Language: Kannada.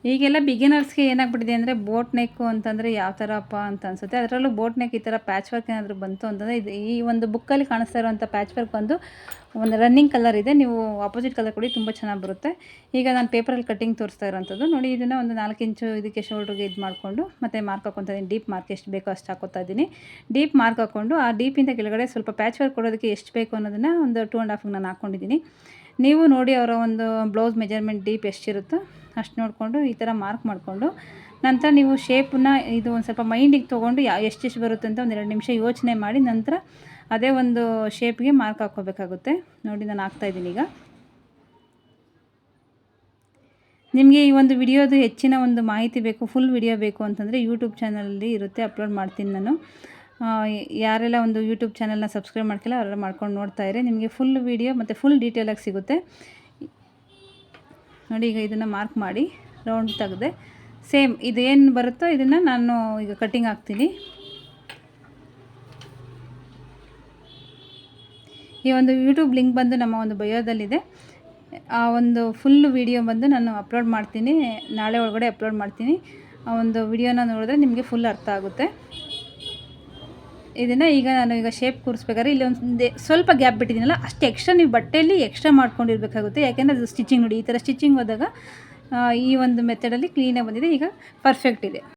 ಈಗೆಲ್ಲ ಬಿಗಿನರ್ಸ್ಗೆ ಏನಾಗ್ಬಿಟ್ಟಿದೆ ಅಂದರೆ ಬೋಟ್ ನೆಕ್ಕು ಅಂತಂದರೆ ಯಾವ ಥರಪ್ಪ ಅಂತ ಅನಿಸುತ್ತೆ. ಅದರಲ್ಲೂ ಬೋಟ್ ನೆಕ್ ಈ ಥರ ಪ್ಯಾಚ್ ವರ್ಕ್ ಏನಾದರೂ ಬಂತು ಅಂತಂದರೆ ಇದು ಈ ಒಂದು ಬುಕ್ಕಲ್ಲಿ ಕಾಣಿಸ್ತಾ ಇರುವಂಥ ಪ್ಯಾಚ್ ವರ್ಕ್ ಬಂದು ಒಂದು ರನ್ನಿಂಗ್ ಕಲರ್ ಇದೆ. ನೀವು ಆಪೋಸಿಟ್ ಕಲರ್ ಕೊಡಿ, ತುಂಬ ಚೆನ್ನಾಗಿ ಬರುತ್ತೆ. ಈಗ ನಾನು ಪೇಪರಲ್ಲಿ ಕಟ್ಟಿಂಗ್ ತೋರಿಸ್ತಾ ಇರೋಂಥದ್ದು ನೋಡಿ. ಇದನ್ನು ಒಂದು 4 ಇಂಚು ಇದಕ್ಕೆ ಶೋಲ್ಡ್ರಿಗೆ ಇದು ಮಾಡಿಕೊಂಡು ಮತ್ತೆ ಮಾರ್ಕ್ ಹಾಕ್ಕೊತಾ ಇದ್ದೀನಿ. ಡೀಪ್ ಮಾರ್ಕ್ ಎಷ್ಟು ಬೇಕೋ ಅಷ್ಟು ಹಾಕ್ಕೊತಾ ಇದ್ದೀನಿ. ಡೀಪ್ ಮಾರ್ಕ್ ಹಾಕ್ಕೊಂಡು ಆ ಡೀಪಿಂದ ಕೆಳಗಡೆ ಸ್ವಲ್ಪ ಪ್ಯಾಚ್ ವರ್ಕ್ ಕೊಡೋದಕ್ಕೆ ಎಷ್ಟು ಬೇಕು ಅನ್ನೋದನ್ನು ಒಂದು 2.5 ನಾನು ಹಾಕ್ಕೊಂಡಿದ್ದೀನಿ. ನೀವು ನೋಡಿ ಅವರ ಒಂದು ಬ್ಲೌಸ್ ಮೆಜರ್ಮೆಂಟ್ ಡೀಪ್ ಎಷ್ಟಿರುತ್ತೋ ಅಷ್ಟು ನೋಡಿಕೊಂಡು ಈ ಥರ ಮಾರ್ಕ್ ಮಾಡಿಕೊಂಡು ನಂತರ ನೀವು ಶೇಪನ್ನ ಇದು ಒಂದು ಸ್ವಲ್ಪ ಮೈಂಡಿಗೆ ತೊಗೊಂಡು ಎಷ್ಟೆಷ್ಟು ಬರುತ್ತೆ ಅಂತ ಒಂದು 2 ನಿಮಿಷ ಯೋಚನೆ ಮಾಡಿ ನಂತರ ಅದೇ ಒಂದು ಶೇಪ್ಗೆ ಮಾರ್ಕ್ ಹಾಕ್ಕೋಬೇಕಾಗುತ್ತೆ. ನೋಡಿ ನಾನು ಹಾಕ್ತಾಯಿದ್ದೀನಿ. ಈಗ ನಿಮಗೆ ಈ ಒಂದು ವಿಡಿಯೋದು ಹೆಚ್ಚಿನ ಒಂದು ಮಾಹಿತಿ ಬೇಕು, ಫುಲ್ ವಿಡಿಯೋ ಬೇಕು ಅಂತಂದರೆ ಯೂಟ್ಯೂಬ್ ಚಾನಲಲ್ಲಿ ಇರುತ್ತೆ, ಅಪ್ಲೋಡ್ ಮಾಡ್ತೀನಿ ನಾನು. ಯಾರೆಲ್ಲ ಒಂದು ಯೂಟ್ಯೂಬ್ ಚಾನಲ್ನ ಸಬ್ಸ್ಕ್ರೈಬ್ ಮಾಡ್ಕಿಲ್ಲ ಅವರೆಲ್ಲ ಮಾಡ್ಕೊಂಡು ನೋಡ್ತಾ ಇರಿ. ನಿಮಗೆ ಫುಲ್ ವಿಡಿಯೋ ಮತ್ತು ಫುಲ್ ಡೀಟೇಲಾಗಿ ಸಿಗುತ್ತೆ ನೋಡಿ. ಈಗ ಇದನ್ನು ಮಾರ್ಕ್ ಮಾಡಿ ರೌಂಡ್ ತೆಗೆದೆ ಸೇಮ್ ಇದೇನು ಬರುತ್ತೋ ಇದನ್ನು ನಾನು ಈಗ ಕಟ್ಟಿಂಗ್ ಹಾಕ್ತೀನಿ. ಈ ಒಂದು ಯೂಟ್ಯೂಬ್ ಲಿಂಕ್ ಬಂದು ನಮ್ಮ ಒಂದು ಬಯೋದಲ್ಲಿದೆ. ಆ ಒಂದು ಫುಲ್ ವಿಡಿಯೋ ಬಂದು ನಾನು ಅಪ್ಲೋಡ್ ಮಾಡ್ತೀನಿ, ನಾಳೆ ಒಳಗಡೆ ಅಪ್ಲೋಡ್ ಮಾಡ್ತೀನಿ. ಆ ಒಂದು ವಿಡಿಯೋನ ನೋಡಿದ್ರೆ ನಿಮಗೆ ಫುಲ್ ಅರ್ಥ ಆಗುತ್ತೆ. ಇದನ್ನು ನಾನು ಶೇಪ್ ಕೂರಿಸ್ಬೇಕಾದ್ರೆ ಇಲ್ಲಿ ಒಂದು ಸ್ವಲ್ಪ ಗ್ಯಾಪ್ ಬಿಟ್ಟಿದ್ದೀನಲ್ಲ, ಅಷ್ಟು ಎಕ್ಸ್ಟ್ರಾ ನೀವು ಬಟ್ಟೆಯಲ್ಲಿ ಎಕ್ಸ್ಟ್ರಾ ಮಾಡ್ಕೊಂಡಿರಬೇಕಾಗುತ್ತೆ. ಯಾಕೆಂದರೆ ಅದು ಸ್ಟಿಚಿಂಗ್ ನೋಡಿ, ಈ ಥರ ಸ್ಟಿಚಿಂಗ್ ಹೋದಾಗ ಈ ಒಂದು ಮೆಥಡಲ್ಲಿ ಕ್ಲೀನಾಗಿ ಬಂದಿದೆ. ಈಗ ಪರ್ಫೆಕ್ಟ್ ಇದೆ.